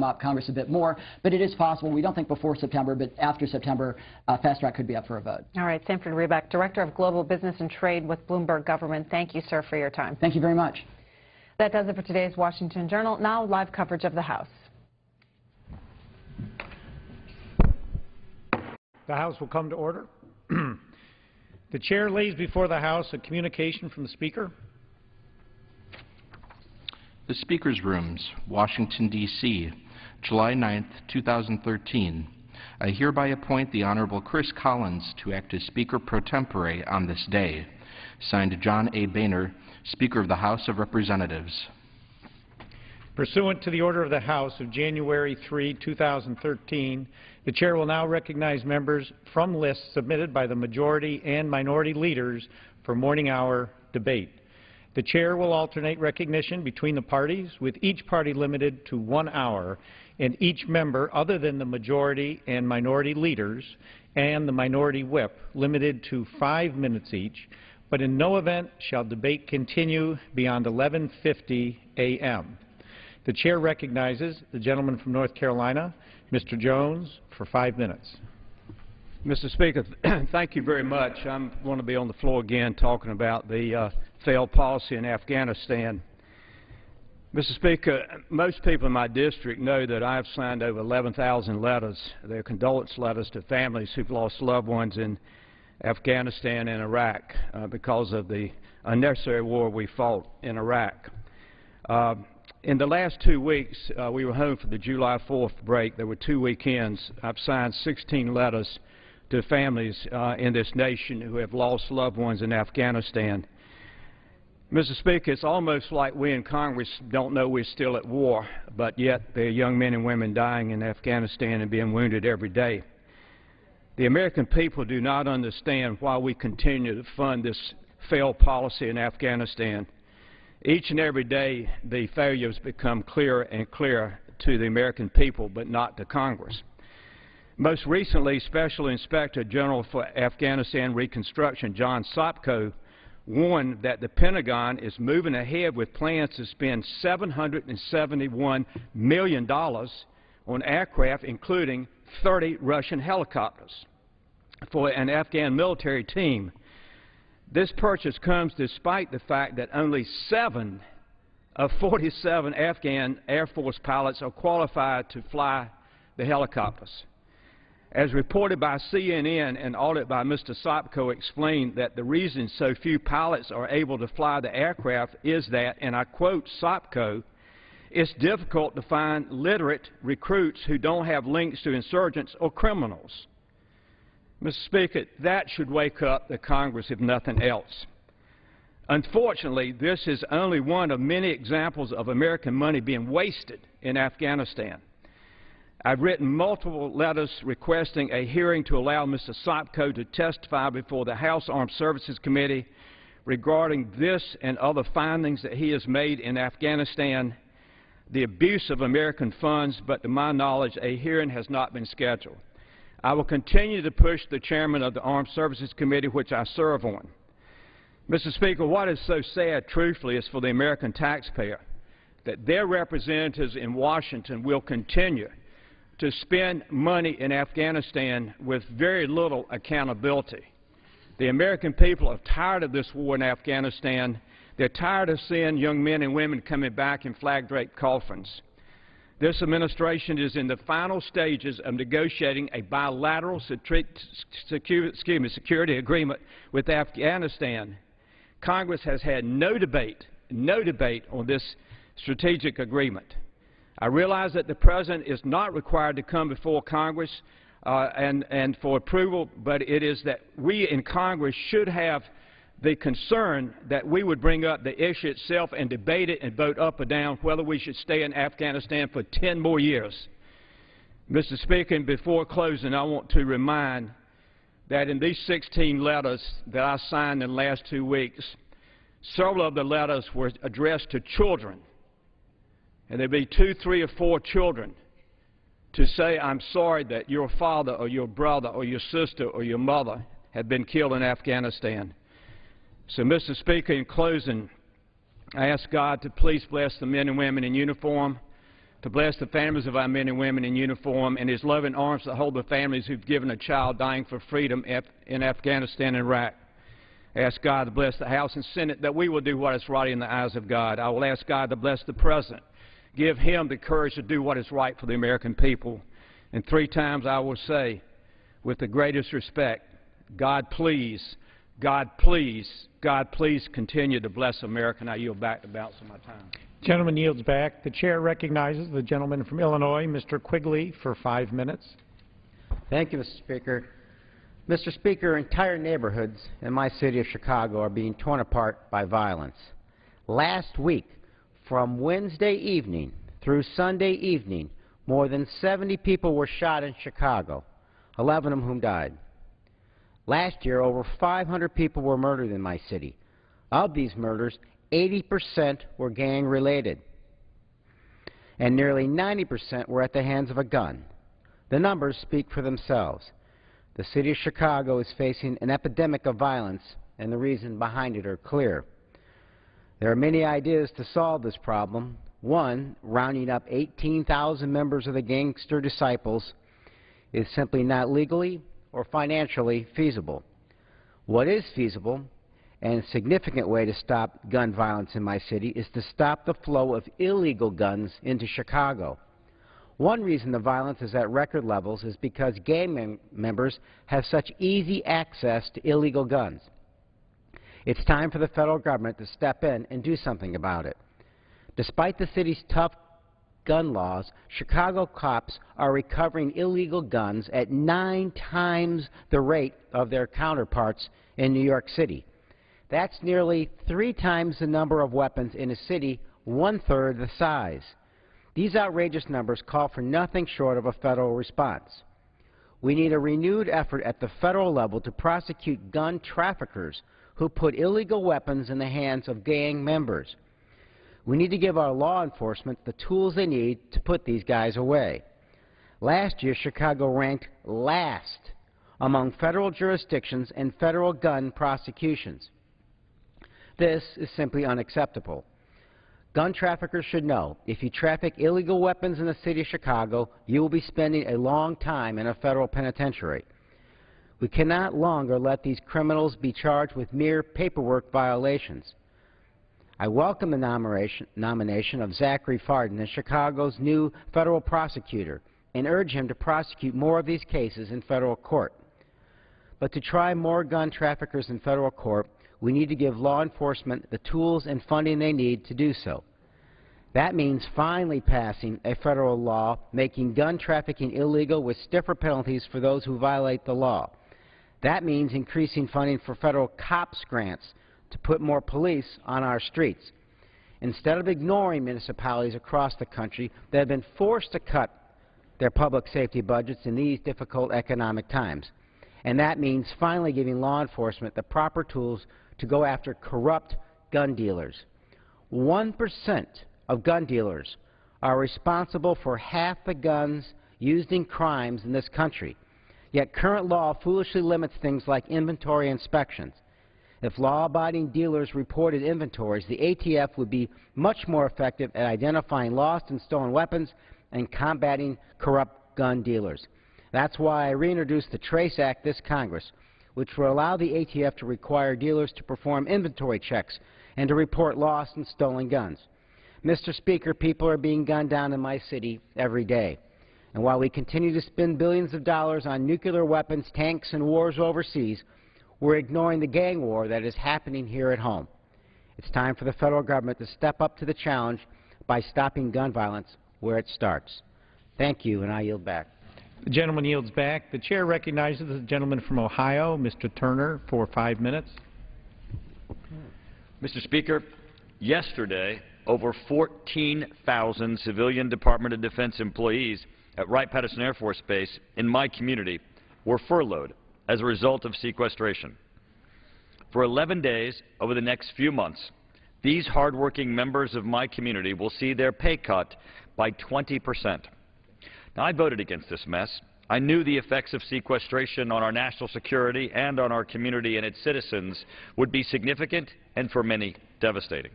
up Congress a bit more, but it is possible. We don't think before September, but after September, fast track could be up for a vote. All right, Sanford Reback, Director of Global Business and Trade with Bloomberg Government. Thank you, sir, for your time. Thank you very much. That does it for today's Washington Journal. Now, live coverage of the House. The House will come to order. The chair lays before the House a communication from the Speaker. The Speaker's Rooms, Washington, D.C., July 9, 2013. I hereby appoint the Honorable Chris Collins to act as Speaker pro tempore on this day. Signed, John A. Boehner, Speaker of the House of Representatives. Pursuant to the order of the House of January 3, 2013, the Chair will now recognize members from lists submitted by the majority and minority leaders for morning hour debate. The Chair will alternate recognition between the parties, with each party limited to 1 hour, and each member other than the majority and minority leaders and the minority whip limited to 5 minutes each, but in no event shall debate continue beyond 11:50 a.m. The Chair recognizes the gentleman from North Carolina, Mr. Jones, for 5 minutes. Mr. Speaker, thank you very much. I'm going to be on the floor again talking about the failed policy in Afghanistan. Mr. Speaker, most people in my district know that I've signed over 11,000 letters. They're condolence letters to families who've lost loved ones in Afghanistan and Iraq because of the unnecessary war we fought in Iraq. In the last 2 weeks, we were home for the July 4th break. There were 2 weekends. I've signed 16 letters to families in this nation who have lost loved ones in Afghanistan. Mr. Speaker, it's almost like we in Congress don't know we're still at war, but yet there are young men and women dying in Afghanistan and being wounded every day. The American people do not understand why we continue to fund this failed policy in Afghanistan. Each and every day, the failures become clearer and clearer to the American people, but not to Congress. Most recently, Special Inspector General for Afghanistan Reconstruction, John Sopko, warned that the Pentagon is moving ahead with plans to spend $771 million on aircraft, including 30 Russian helicopters, for an Afghan military team. This purchase comes despite the fact that only 7 of 47 Afghan Air Force pilots are qualified to fly the helicopters. As reported by CNN, an audit by Mr. Sopko explained that the reason so few pilots are able to fly the aircraft is that, and I quote Sopko, "It's difficult to find literate recruits who don't have links to insurgents or criminals." Mr. Speaker, that should wake up the Congress if nothing else. Unfortunately, this is only one of many examples of American money being wasted in Afghanistan. I've written multiple letters requesting a hearing to allow Mr. Sopko to testify before the House Armed Services Committee regarding this and other findings that he has made in Afghanistan, the abuse of American funds, but to my knowledge, a hearing has not been scheduled. I will continue to push the chairman of the Armed Services Committee, which I serve on. Mr. Speaker, what is so sad, truthfully, is for the American taxpayer that their representatives in Washington will continue to spend money in Afghanistan with very little accountability. The American people are tired of this war in Afghanistan. They're tired of seeing young men and women coming back in flag-draped coffins. This administration is in the final stages of negotiating a bilateral security agreement with Afghanistan. Congress has had no debate on this strategic agreement. I realize that the President is not required to come before Congress and for approval, but it is that we in Congress should have the concern that we would bring up the issue itself and debate it and vote up or down whether we should stay in Afghanistan for 10 more years. Mr. Speaker, and before closing, I want to remind that in these 16 letters that I signed in the last 2 weeks, several of the letters were addressed to children. And there'd be 2, 3, or 4 children to say, I'm sorry that your father or your brother or your sister or your mother had been killed in Afghanistan. So, Mr. Speaker, in closing, I ask God to please bless the men and women in uniform, to bless the families of our men and women in uniform, and His loving arms that hold the families who've given a child dying for freedom in Afghanistan and Iraq. I ask God to bless the House and Senate that we will do what is right in the eyes of God. I will ask God to bless the President. Give him the courage to do what is right for the American people. And 3 times I will say, with the greatest respect, God please, God please, God please continue to bless America. And I yield back the balance of my time. Gentleman yields back. The chair recognizes the gentleman from Illinois, Mr. Quigley, for 5 minutes. Thank you, Mr. Speaker. Mr. Speaker, entire neighborhoods in my city of Chicago are being torn apart by violence. Last week, from Wednesday evening through Sunday evening, more than 70 people were shot in Chicago, 11 of whom died. Last year, over 500 people were murdered in my city. Of these murders, 80% were gang-related, and nearly 90% were at the hands of a gun. The numbers speak for themselves. The city of Chicago is facing an epidemic of violence, and the reasons behind it are clear. There are many ideas to solve this problem. One, rounding up 18,000 members of the Gangster Disciples is simply not legally or financially feasible. What is feasible and a significant way to stop gun violence in my city is to stop the flow of illegal guns into Chicago. One reason the violence is at record levels is because gang members have such easy access to illegal guns. It's time for the federal government to step in and do something about it. Despite the city's tough gun laws, Chicago cops are recovering illegal guns at 9 times the rate of their counterparts in New York City. That's nearly 3 times the number of weapons in a city 1/3 the size. These outrageous numbers call for nothing short of a federal response. We need a renewed effort at the federal level to prosecute gun traffickers who put illegal weapons in the hands of gang members. We need to give our law enforcement the tools they need to put these guys away. Last year, Chicago ranked last among federal jurisdictions in federal gun prosecutions. This is simply unacceptable. Gun traffickers should know, if you traffic illegal weapons in the city of Chicago, you will be spending a long time in a federal penitentiary. We cannot longer let these criminals be charged with mere paperwork violations. I welcome the nomination of Zachary Fardin as Chicago's new federal prosecutor and urge him to prosecute more of these cases in federal court. But to try more gun traffickers in federal court, we need to give law enforcement the tools and funding they need to do so. That means finally passing a federal law making gun trafficking illegal with stiffer penalties for those who violate the law. That means increasing funding for federal cops grants to put more police on our streets. Instead of ignoring municipalities across the country that have been forced to cut their public safety budgets in these difficult economic times. And that means finally giving law enforcement the proper tools to go after corrupt gun dealers. 1% of gun dealers are responsible for half the guns used in crimes in this country. Yet current law foolishly limits things like inventory inspections. If law-abiding dealers reported inventories, the ATF would be much more effective at identifying lost and stolen weapons and combating corrupt gun dealers. That's why I reintroduced the TRACE Act this Congress, which will allow the ATF to require dealers to perform inventory checks and to report lost and stolen guns. Mr. Speaker, people are being gunned down in my city every day. And while we continue to spend billions of dollars on nuclear weapons, tanks, and wars overseas, we're ignoring the gang war that is happening here at home. It's time for the federal government to step up to the challenge by stopping gun violence where it starts. Thank you, and I yield back. The gentleman yields back. The chair recognizes the gentleman from Ohio, Mr. Turner, for 5 minutes. Mr. Speaker, yesterday, over 14,000 civilian Department of Defense employees at Wright-Patterson Air Force Base in my community were furloughed as a result of sequestration. For 11 days over the next few months, these hardworking members of my community will see their pay cut by 20%. Now, I voted against this mess. I knew the effects of sequestration on our national security and on our community and its citizens would be significant and, for many, devastating.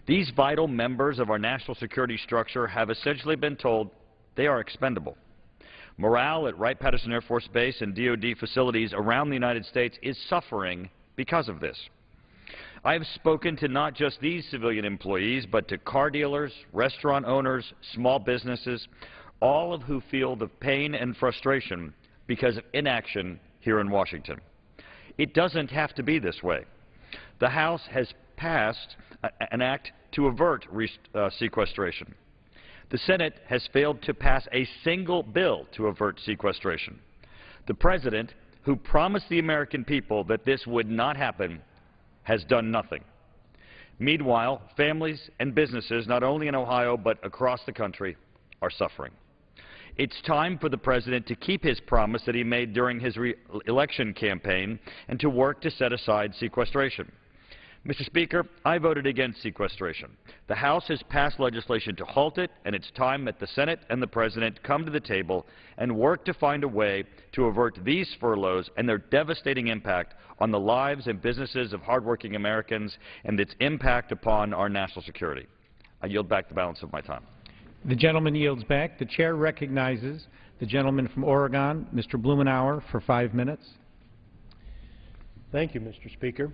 These vital members of our national security structure have essentially been told they are expendable. Morale at Wright-Patterson Air Force Base and DoD facilities around the United States is suffering because of this. I have spoken to not just these civilian employees, but to car dealers, restaurant owners, small businesses, all of who feel the pain and frustration because of inaction here in Washington. It doesn't have to be this way. The House has passed an act to avert sequestration. The Senate has failed to pass a single bill to avert sequestration. The President, who promised the American people that this would not happen, has done nothing. Meanwhile, families and businesses, not only in Ohio but across the country, are suffering. It's time for the President to keep his promise that he made during his election campaign and to work to set aside sequestration. Mr. Speaker, I voted against sequestration. The House has passed legislation to halt it, and it's time that the Senate and the President come to the table and work to find a way to avert these furloughs and their devastating impact on the lives and businesses of hardworking Americans and its impact upon our national security. I yield back the balance of my time. The gentleman yields back. The chair recognizes the gentleman from Oregon, Mr. Blumenauer, for 5 minutes. Thank you, Mr. Speaker.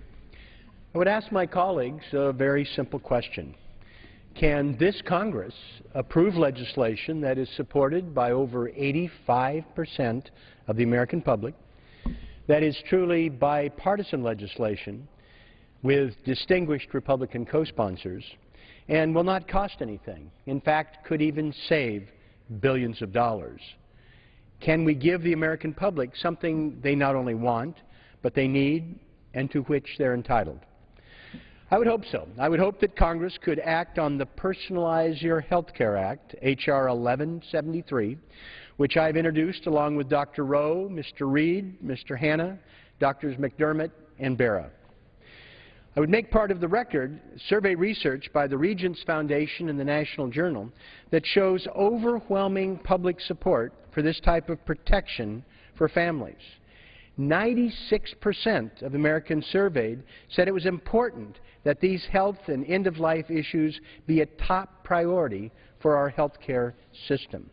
I would ask my colleagues a very simple question. Can this Congress approve legislation that is supported by over 85% of the American public, that is truly bipartisan legislation with distinguished Republican co-sponsors, and will not cost anything, in fact, could even save billions of dollars? Can we give the American public something they not only want, but they need and to which they're entitled? I would hope so. I would hope that Congress could act on the Personalize Your Health Care Act, H.R. 1173, which I've introduced along with Dr. Rowe, Mr. Reed, Mr. Hanna, Drs. McDermott and Barra. I would make part of the record survey research by the Regents Foundation and the National Journal that shows overwhelming public support for this type of protection for families. 96% of Americans surveyed said it was important that these health and end-of-life issues be a top priority for our health care system.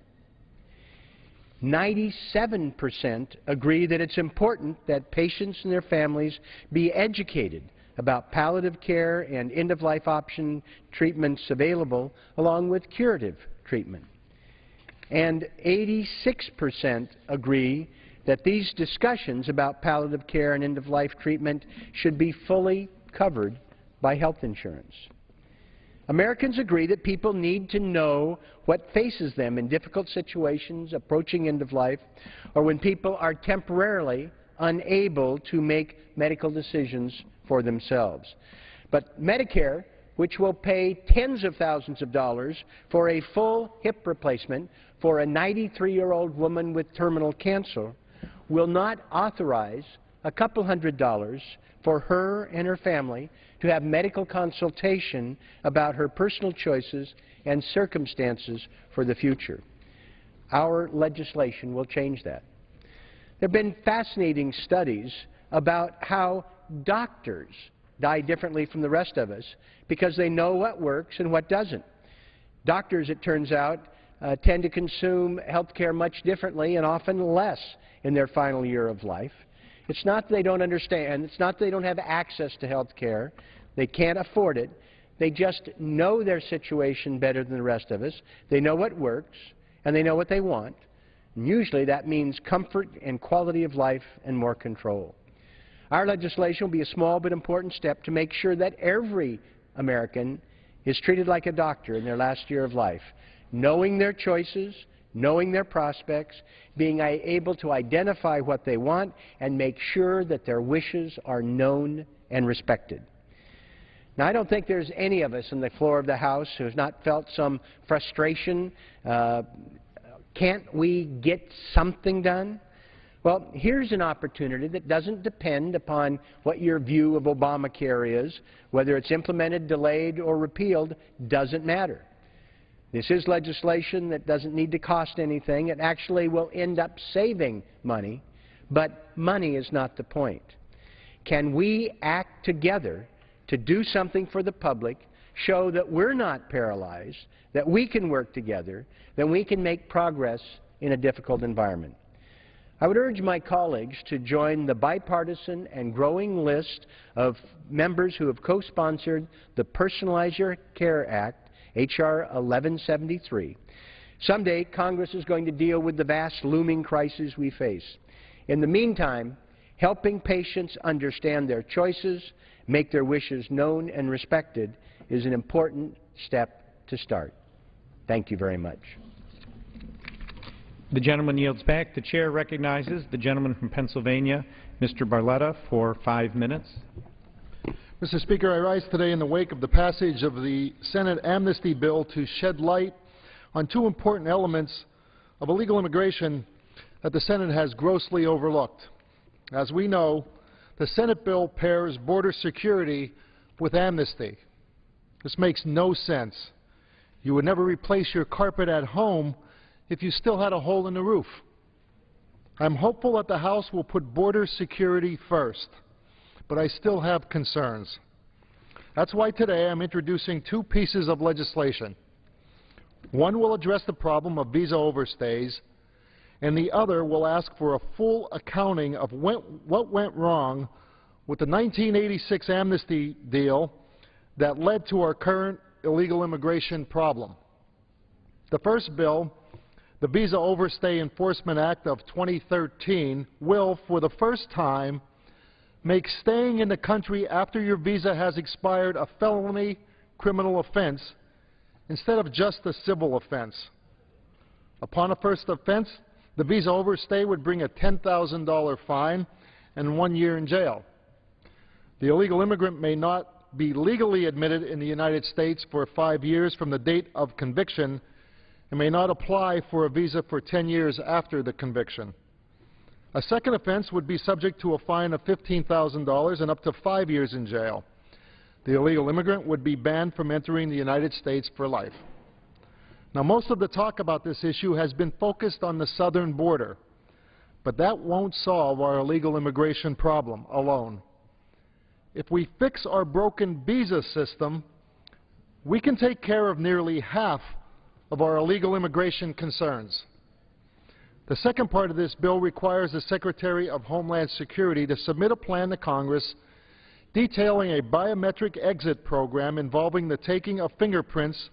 97% agree that it's important that patients and their families be educated about palliative care and end-of-life option treatments available along with curative treatment. And 86% agree that these discussions about palliative care and end-of-life treatment should be fully covered by health insurance. Americans agree that people need to know what faces them in difficult situations approaching end of life or when people are temporarily unable to make medical decisions for themselves. But Medicare, which will pay tens of thousands of dollars for a full hip replacement for a 93-year-old woman with terminal cancer, will not authorize a couple $100 for her and her family to have medical consultation about her personal choices and circumstances for the future. Our legislation will change that. There have been fascinating studies about how doctors die differently from the rest of us because they know what works and what doesn't. Doctors, it turns out, tend to consume health care much differently and often less in their final year of life. It's not that they don't understand. It's not that they don't have access to health care. They can't afford it. They just know their situation better than the rest of us. They know what works, and they know what they want. And usually that means comfort and quality of life and more control. Our legislation will be a small but important step to make sure that every American is treated like a doctor in their last year of life, knowing their choices, knowing their prospects, being able to identify what they want, and make sure that their wishes are known and respected. Now, I don't think there's any of us on the floor of the House who has not felt some frustration. Can't we get something done? Well, here's an opportunity that doesn't depend upon what your view of Obamacare is. Whether it's implemented, delayed, or repealed doesn't matter. This is legislation that doesn't need to cost anything. It actually will end up saving money, but money is not the point. Can we act together to do something for the public show that we're not paralyzed, that we can work together, that we can make progress in a difficult environment. I would urge my colleagues to join the bipartisan and growing list of members who have co-sponsored the Personalize Your Care Act, H.R. 1173. Someday, Congress is going to deal with the vast looming crises we face. In the meantime, helping patients understand their choices, make their wishes known and respected is an important step to start. Thank you very much. The gentleman yields back. The chair recognizes the gentleman from Pennsylvania, Mr. Barletta, for 5 minutes. Mr. Speaker, I rise today in the wake of the passage of the Senate amnesty bill to shed light on two important elements of illegal immigration that the Senate has grossly overlooked. As we know, the Senate bill pairs border security with amnesty. This makes no sense. You would never replace your carpet at home if you still had a hole in the roof. I'm hopeful that the House will put border security first, but I still have concerns. That's why today I'm introducing two pieces of legislation. One will address the problem of visa overstays, and the other will ask for a full accounting of what went wrong with the 1986 amnesty deal that led to our current illegal immigration problem. The first bill, the Visa Overstay Enforcement Act of 2013, will, for the first time, make staying in the country after your visa has expired a felony criminal offense instead of just a civil offense. Upon a first offense, the visa overstay would bring a $10,000 fine and 1 year in jail. The illegal immigrant may not be legally admitted in the United States for 5 years from the date of conviction and may not apply for a visa for 10 years after the conviction. A second offense would be subject to a fine of $15,000 and up to 5 years in jail. The illegal immigrant would be banned from entering the United States for life. Now, most of the talk about this issue has been focused on the southern border, but that won't solve our illegal immigration problem alone. If we fix our broken visa system, we can take care of nearly half of our illegal immigration concerns. The second part of this bill requires the Secretary of Homeland Security to submit a plan to Congress detailing a biometric exit program involving the taking of fingerprints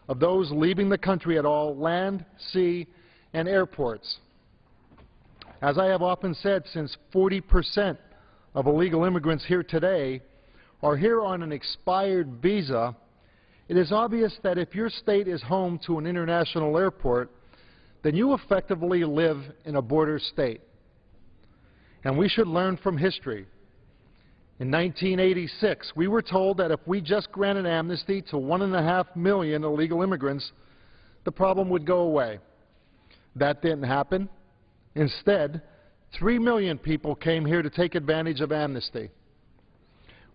of those leaving the country at all land, sea, and airports. As I have often said, since 40% of illegal immigrants here today are here on an expired visa, it is obvious that if your state is home to an international airport, then you effectively live in a border state. And we should learn from history. In 1986, we were told that if we just granted amnesty to 1.5 million illegal immigrants, the problem would go away. That didn't happen. Instead, 3 million people came here to take advantage of amnesty.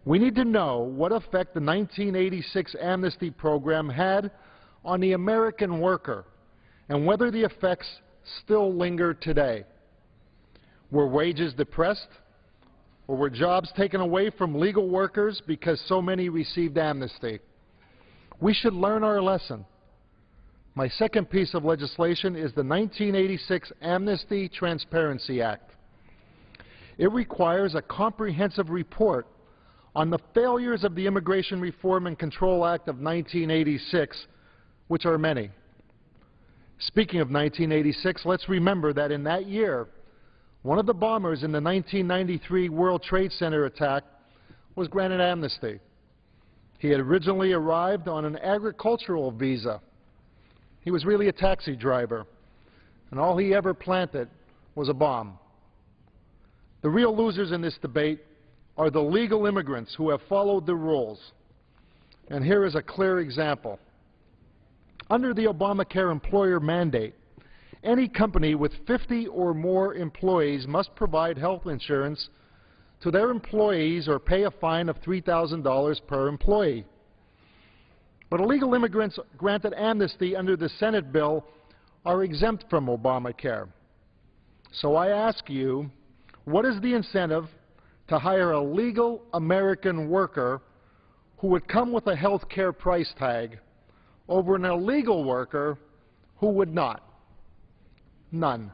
We need to know what effect the 1986 amnesty program had on the American worker and whether the effects still linger today. Were wages depressed, or were jobs taken away from legal workers because so many received amnesty? We should learn our lesson. My second piece of legislation is the 1986 Amnesty Transparency Act. It requires a comprehensive report on the failures of the Immigration Reform and Control Act of 1986, which are many. Speaking of 1986, let's remember that in that year, one of the bombers in the 1993 World Trade Center attack was granted amnesty. He had originally arrived on an agricultural visa. He was really a taxi driver, and all he ever planted was a bomb. The real losers in this debate are the legal immigrants who have followed the rules. And here is a clear example. Under the Obamacare employer mandate, any company with 50 or more employees must provide health insurance to their employees or pay a fine of $3,000 per employee. But illegal immigrants granted amnesty under the Senate bill are exempt from Obamacare. So I ask you, what is the incentive to hire a legal American worker who would come with a health care price tag over an illegal worker who would not? None.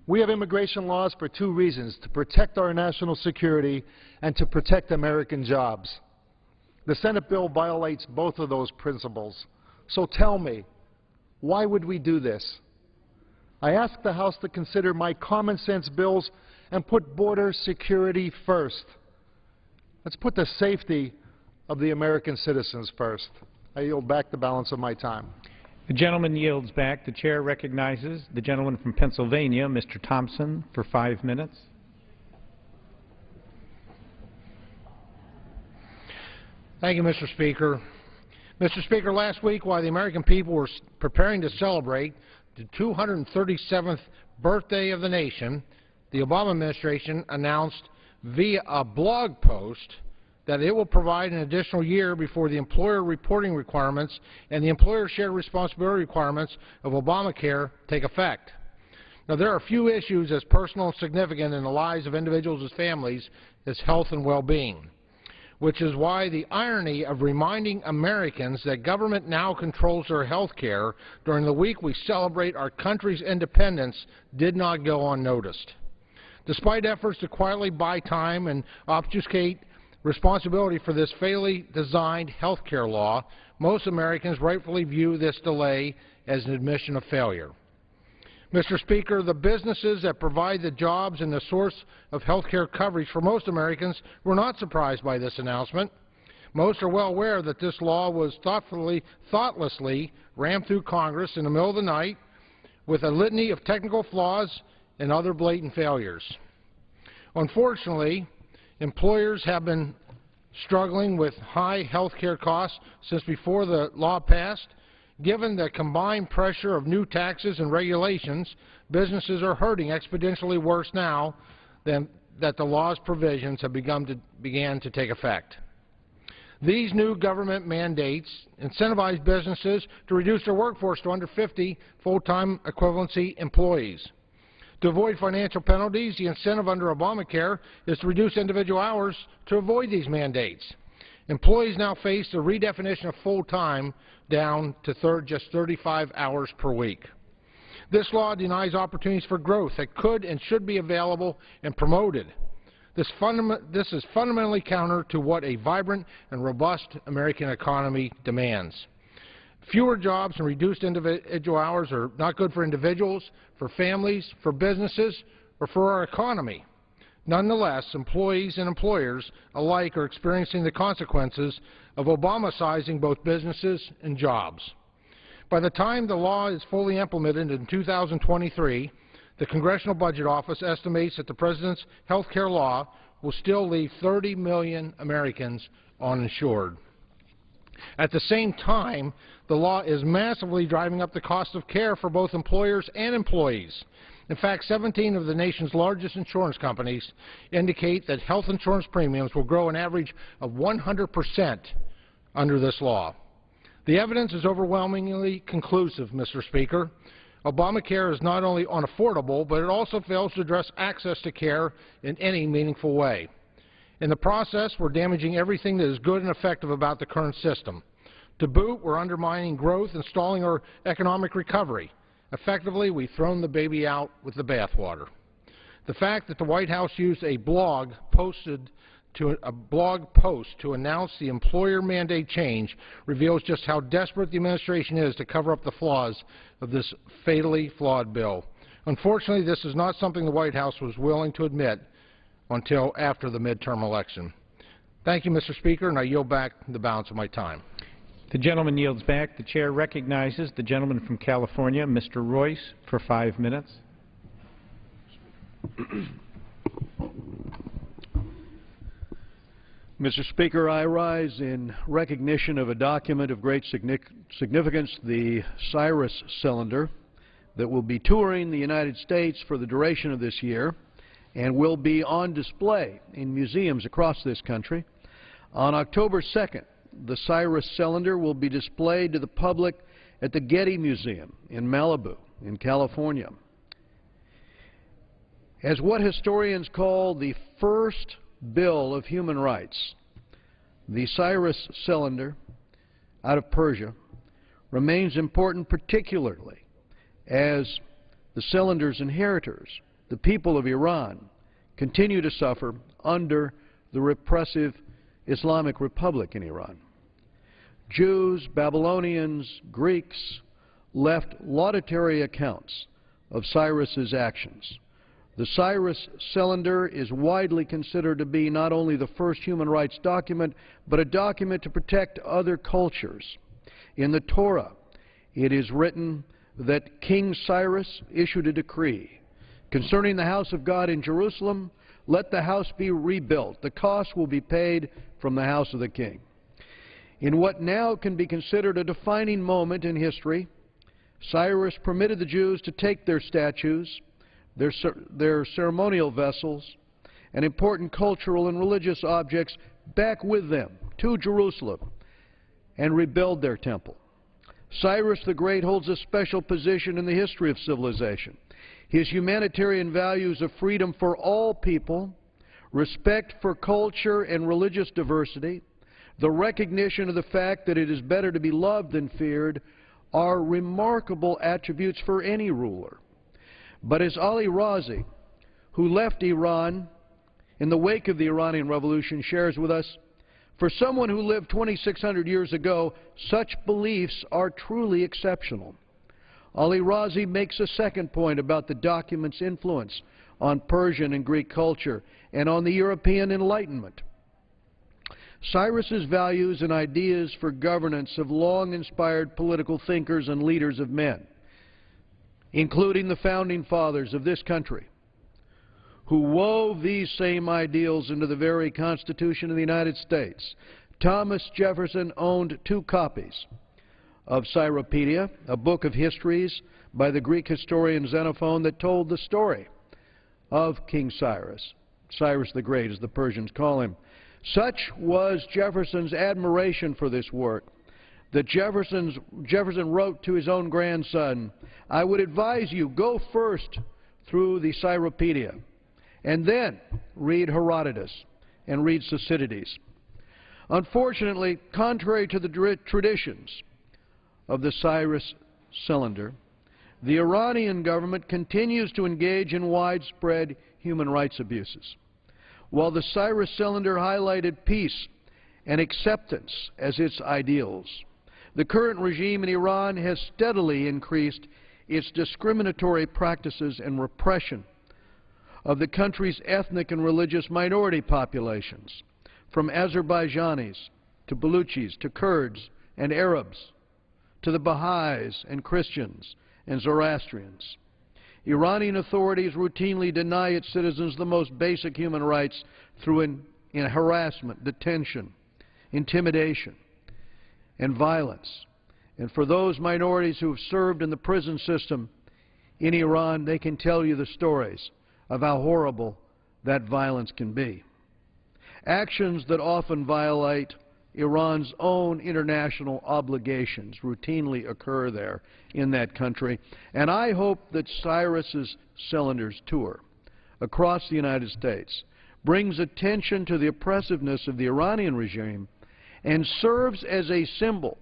We have immigration laws for two reasons: to protect our national security and to protect American jobs. The Senate bill violates both of those principles. So tell me, why would we do this? I ask the House to consider my common sense bills and put border security first. Let's put the safety of the American citizens first. I yield back the balance of my time. The gentleman yields back. The chair recognizes the gentleman from Pennsylvania, Mr. Thompson, for 5 minutes. Thank you, Mr. Speaker. Mr. Speaker, last week, while the American people were preparing to celebrate the 237th birthday of the nation, the Obama administration announced via a blog post that it will provide an additional year before the employer reporting requirements and the employer shared responsibility requirements of Obamacare take effect. Now, there are few issues as personal and significant in the lives of individuals and families as health and well-being, which is why the irony of reminding Americans that government now controls their health care during the week we celebrate our country's independence did not go unnoticed. Despite efforts to quietly buy time and obfuscate responsibility for this fairly designed health care law, most Americans rightfully view this delay as an admission of failure. Mr. Speaker, the businesses that provide the jobs and the source of health care coverage for most Americans were not surprised by this announcement. Most are well aware that this law was thoughtlessly rammed through Congress in the middle of the night with a litany of technical flaws and other blatant failures. Unfortunately, employers have been struggling with high health care costs since before the law passed. Given the combined pressure of new taxes and regulations, businesses are hurting exponentially worse now than that the law's provisions have began to take effect. These new government mandates incentivize businesses to reduce their workforce to under 50 full-time equivalency employees. To avoid financial penalties, the incentive under Obamacare is to reduce individual hours to avoid these mandates. Employees now face the redefinition of full-time down to just 35 hours per week. This law denies opportunities for growth that could and should be available and promoted. This is fundamentally counter to what a vibrant and robust American economy demands. Fewer jobs and reduced individual hours are not good for individuals, for families, for businesses, or for our economy. Nonetheless, employees and employers alike are experiencing the consequences of Obama-sizing both businesses and jobs. By the time the law is fully implemented in 2023, the Congressional Budget Office estimates that the President's health care law will still leave 30 million Americans uninsured. At the same time, the law is massively driving up the cost of care for both employers and employees. In fact, 17 of the nation's largest insurance companies indicate that health insurance premiums will grow an average of 100% under this law. The evidence is overwhelmingly conclusive, Mr. Speaker. Obamacare is not only unaffordable, but it also fails to address access to care in any meaningful way. In the process, we're damaging everything that is good and effective about the current system. To boot, we're undermining growth and stalling our economic recovery. Effectively, we've thrown the baby out with the bathwater. The fact that the White House used a blog post to announce the employer mandate change reveals just how desperate the administration is to cover up the flaws of this fatally flawed bill. Unfortunately, this is not something the White House was willing to admit until after the midterm election. Thank you, Mr. Speaker, and I yield back the balance of my time. The gentleman yields back. The chair recognizes the gentleman from California, Mr. Royce, for 5 minutes. Mr. Speaker, I rise in recognition of a document of great significance, the Cyrus Cylinder, that will be touring the United States for the duration of this year and will be on display in museums across this country. On October 2nd, the Cyrus Cylinder will be displayed to the public at the Getty Museum in Malibu, in California. As what historians call the first Bill of Human Rights, The Cyrus cylinder out of Persia remains important particularly as the cylinder's inheritors, the people of Iran, continue to suffer under the repressive Islamic Republic in Iran. Jews, Babylonians, Greeks left laudatory accounts of Cyrus's actions. The Cyrus cylinder is widely considered to be not only the first human rights document, but a document to protect other cultures. In the Torah, it is written that King Cyrus issued a decree concerning the house of God in Jerusalem, let the house be rebuilt. The cost will be paid from the house of the king. In what now can be considered a defining moment in history, Cyrus permitted the Jews to take their statues, their ceremonial vessels, and important cultural and religious objects back with them to Jerusalem and rebuild their temple. Cyrus the Great holds a special position in the history of civilization. His humanitarian values of freedom for all people, respect for culture and religious diversity, the recognition of the fact that it is better to be loved than feared, are remarkable attributes for any ruler. But as Ali Razi, who left Iran in the wake of the Iranian Revolution, shares with us, for someone who lived 2,600 years ago, such beliefs are truly exceptional. Ali Razi makes a second point about the document's influence on Persian and Greek culture and on the European Enlightenment. Cyrus's values and ideas for governance have long inspired political thinkers and leaders of men, including the founding fathers of this country, who wove these same ideals into the very Constitution of the United States. Thomas Jefferson owned 2 copies of Cyropedia, a book of histories by the Greek historian Xenophon that told the story of King Cyrus, Cyrus the Great as the Persians call him. Such was Jefferson's admiration for this work that Jefferson wrote to his own grandson, I would advise you, go first through the Cyropedia and then read Herodotus and read Thucydides. Unfortunately, contrary to the traditions of the Cyrus cylinder, the Iranian government continues to engage in widespread human rights abuses. While the Cyrus cylinder highlighted peace and acceptance as its ideals, the current regime in Iran has steadily increased its discriminatory practices and repression of the country's ethnic and religious minority populations, from Azerbaijanis to Baluchis to Kurds and Arabs, to the Baha'is and Christians and Zoroastrians. Iranian authorities routinely deny its citizens the most basic human rights through harassment, detention, intimidation, and violence. And for those minorities who have served in the prison system in Iran, they can tell you the stories of how horrible that violence can be. Actions that often violate Iran's own international obligations routinely occur there in that country. And I hope that Cyrus's Cylinders tour across the United States brings attention to the oppressiveness of the Iranian regime and serves as a symbol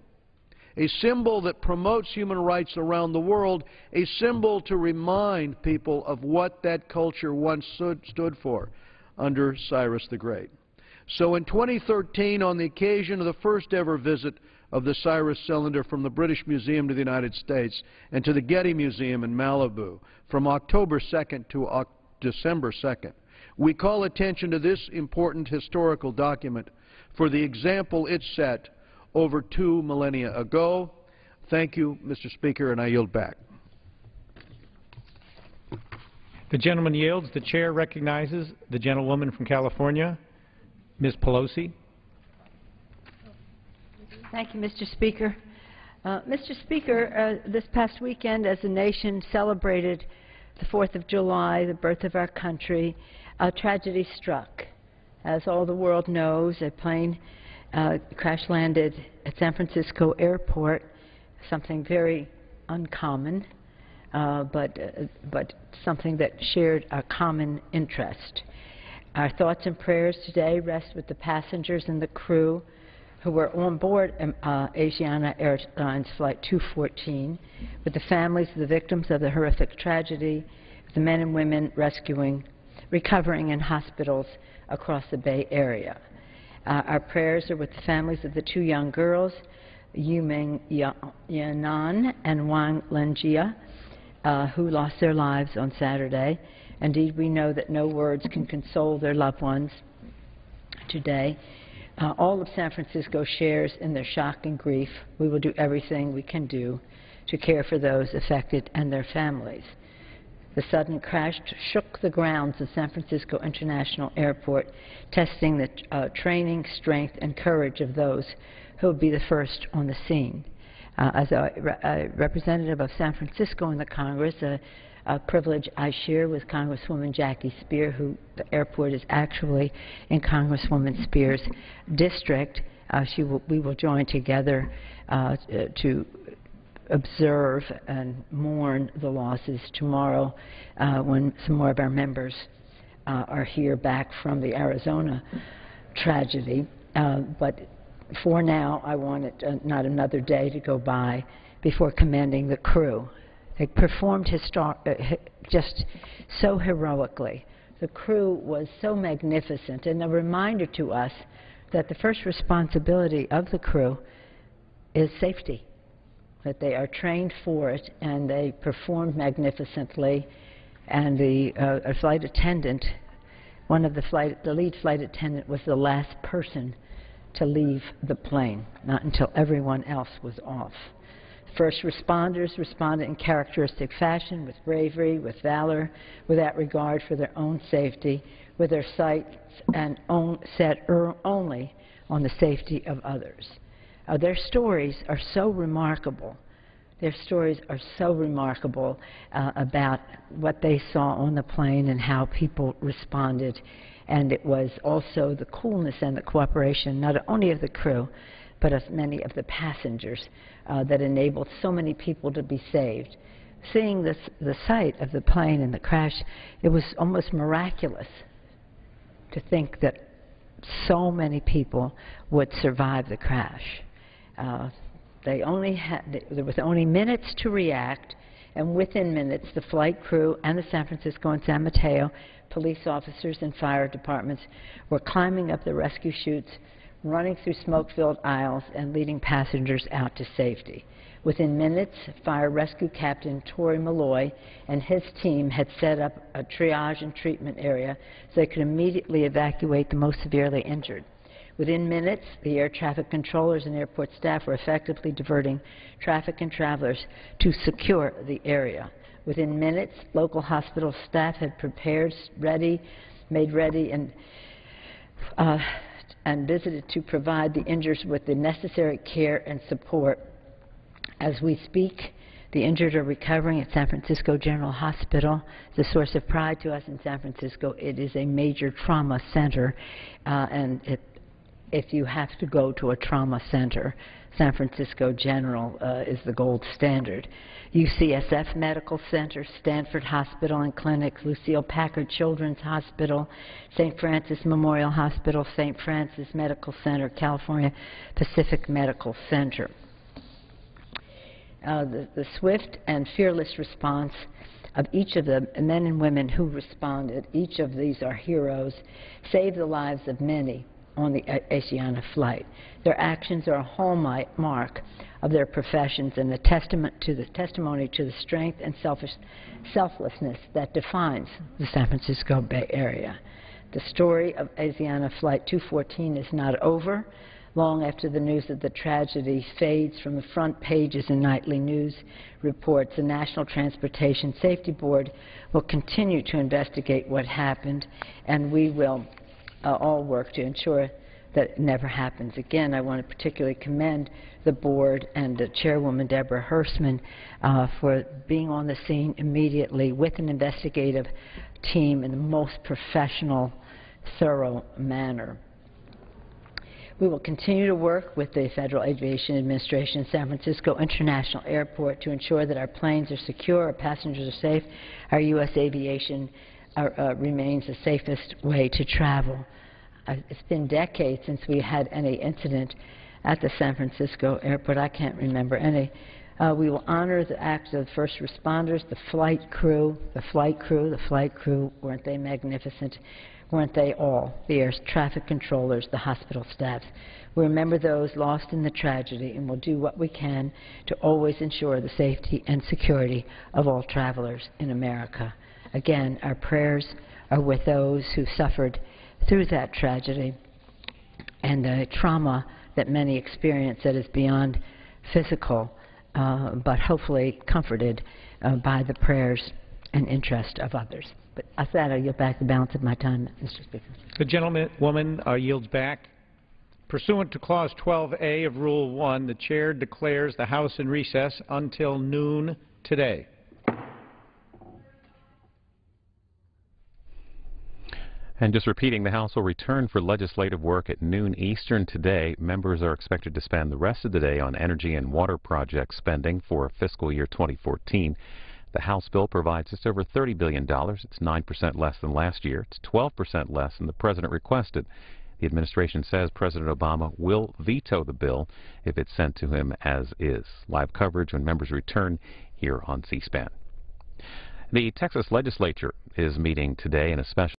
that promotes human rights around the world, a symbol to remind people of what that culture once stood for under Cyrus the Great. So in 2013, on the occasion of the first ever visit of the Cyrus Cylinder from the British Museum to the United States and to the Getty Museum in Malibu from October 2nd to December 2nd, we call attention to this important historical document for the example it set over 2 millennia ago. Thank you, Mr. Speaker, and I yield back. The gentleman yields. The chair recognizes the gentlewoman from California, Ms. Pelosi. Thank you, Mr. Speaker. Mr. Speaker, this past weekend, as the nation celebrated the 4th of July, the birth of our country, a tragedy struck. As all the world knows, a plane crash-landed at San Francisco Airport, something very uncommon, but something that shared a common interest. Our thoughts and prayers today rest with the passengers and the crew who were on board Asiana Airlines Flight 214 with the families of the victims of the horrific tragedy, the men and women recovering in hospitals across the Bay Area. Our prayers are with the families of the two young girls, Yuming Yanan and Wang Lenjia, who lost their lives on Saturday. Indeed, we know that no words can console their loved ones today. All of San Francisco shares in their shock and grief. We will do everything we can do to care for those affected and their families. The sudden crash shook the grounds of San Francisco International Airport, testing the training, strength, and courage of those who will be the first on the scene. As a representative of San Francisco in the Congress, a privilege I share with Congresswoman Jackie Speier, who the airport is actually in Congresswoman Speier's district. We will join together to observe and mourn the losses tomorrow when some more of our members are here back from the Arizona tragedy. But for now, I wanted not another day to go by before commending the crew. They performed just so heroically. The crew was so magnificent, and a reminder to us that the first responsibility of the crew is safety, that they are trained for it, and they performed magnificently. And the flight attendant, the lead flight attendant, was the last person to leave the plane, not until everyone else was off. First responders responded in characteristic fashion, with bravery, with valor, without regard for their own safety, with their sights and set only on the safety of others. Their stories are so remarkable. Their stories are so remarkable about what they saw on the plane and how people responded. And it was also the coolness and the cooperation, not only of the crew, but of many of the passengers that enabled so many people to be saved. Seeing the sight of the plane and the crash, it was almost miraculous to think that so many people would survive the crash. There was only minutes to react, and within minutes, the flight crew and the San Francisco and San Mateo police officers and fire departments were climbing up the rescue chutes, running through smoke-filled aisles, and leading passengers out to safety. Within minutes, Fire Rescue Captain Torrey Malloy and his team had set up a triage and treatment area so they could immediately evacuate the most severely injured. Within minutes, the air traffic controllers and airport staff were effectively diverting traffic and travelers to secure the area. Within minutes, local hospital staff had made ready, and visited to provide the injured with the necessary care and support. As we speak, the injured are recovering at San Francisco General Hospital. It's a source of pride to us in San Francisco. It is a major trauma center, and if you have to go to a trauma center, San Francisco General is the gold standard. UCSF Medical Center, Stanford Hospital and Clinic, Lucille Packard Children's Hospital, St. Francis Memorial Hospital, St. Francis Medical Center, California Pacific Medical Center. The swift and fearless response of each of the men and women who responded, each of these are heroes, saved the lives of many on the Asiana flight. Their actions are a hallmark of their professions and a testimony to the strength and selflessness that defines the San Francisco Bay Area. The story of Asiana Flight 214 is not over. Long after the news of the tragedy fades from the front pages in nightly news reports, the National Transportation Safety Board will continue to investigate what happened, and we will all work to ensure that it never happens again. I want to particularly commend the board and Chairwoman Deborah Hersman for being on the scene immediately with an investigative team in the most professional, thorough manner. We will continue to work with the Federal Aviation Administration and San Francisco International Airport to ensure that our planes are secure, our passengers are safe, our U.S. aviation remains the safest way to travel. It's been decades since we had any incident at the San Francisco airport. I can't remember any. We will honor the acts of first responders, the flight crew, weren't they magnificent? Weren't they all? The air traffic controllers, the hospital staffs. We remember those lost in the tragedy and will do what we can to always ensure the safety and security of all travelers in America. Again, our prayers are with those who suffered through that tragedy and the trauma that many experience that is beyond physical, but hopefully comforted by the prayers and interest of others. But with that, I yield back the balance of my time, Mr. Speaker. The gentlewoman yields back. Pursuant to Clause 12A of Rule 1, the Chair declares the House in recess until noon today. And just repeating, the House will return for legislative work at noon Eastern today. Members are expected to spend the rest of the day on energy and water project spending for fiscal year 2014. The House bill provides just over $30 billion. It's 9% less than last year. It's 12% less than the President requested. The administration says President Obama will veto the bill if it's sent to him as is. Live coverage when members return here on C-SPAN. The Texas legislature is meeting today in a special